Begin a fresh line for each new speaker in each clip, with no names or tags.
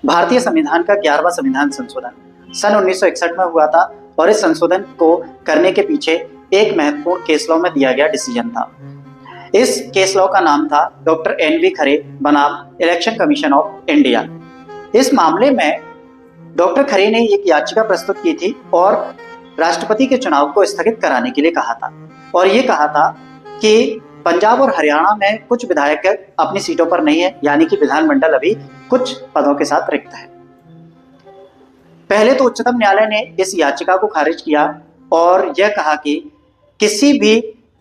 भारतीय संविधान का 11वां संविधान संशोधन सन 1961 में हुआ था और इस संशोधन को करने के पीछे एक महत्वपूर्ण केस लॉ में दिया गया डिसीजन था। इस केस लॉ का नाम था डॉक्टर एन.वी. खरे बनाम इलेक्शन कमीशन ऑफ इंडिया। इस मामले में डॉक्टर खरे ने एक याचिका प्रस्तुत की थी और राष्ट्रपति के चुनाव को स्थगित कराने के लिए कहा था और ये कहा था कि पंजाब और हरियाणा में कुछ विधायक अपनी सीटों पर नहीं है, यानी कि विधानमंडल अभी कुछ पदों के साथ रिक्त है। पहले तो उच्चतम न्यायालय ने इस याचिका को खारिज किया और यह कहा कि किसी भी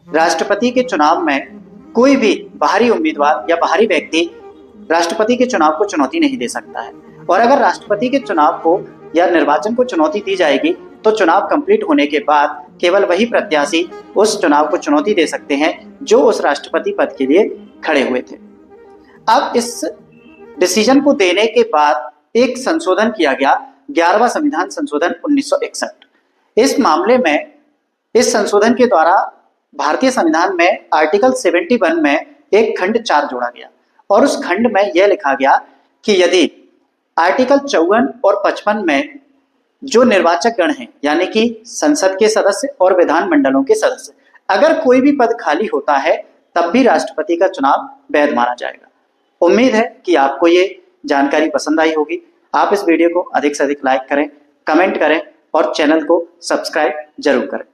राष्ट्रपति के चुनाव में कोई भी बाहरी उम्मीदवार या बाहरी व्यक्ति राष्ट्रपति के चुनाव को चुनौती नहीं दे सकता है और अगर राष्ट्रपति के चुनाव को या निर्वाचन को चुनौती दी जाएगी तो चुनाव कंप्लीट होने के बाद केवल वही प्रत्याशी उस चुनाव को चुनौती दे सकते हैं जो उस राष्ट्रपति पद के लिए खड़े हुए थे। अब इस डिसीजन को देने के बाद एक संशोधन किया गया, 11वां संविधान संशोधन 1961। इस मामले में इस संशोधन के द्वारा भारतीय संविधान में आर्टिकल 71 में एक खंड 4 जोड़ा गया और उस खंड में यह लिखा गया कि यदि आर्टिकल 54 और 55 में जो निर्वाचक गण हैं, यानी कि संसद के सदस्य और विधान मंडलों के सदस्य, अगर कोई भी पद खाली होता है तब भी राष्ट्रपति का चुनाव वैध माना जाएगा। उम्मीद है कि आपको ये जानकारी पसंद आई होगी। आप इस वीडियो को अधिक से अधिक लाइक करें, कमेंट करें और चैनल को सब्सक्राइब जरूर करें।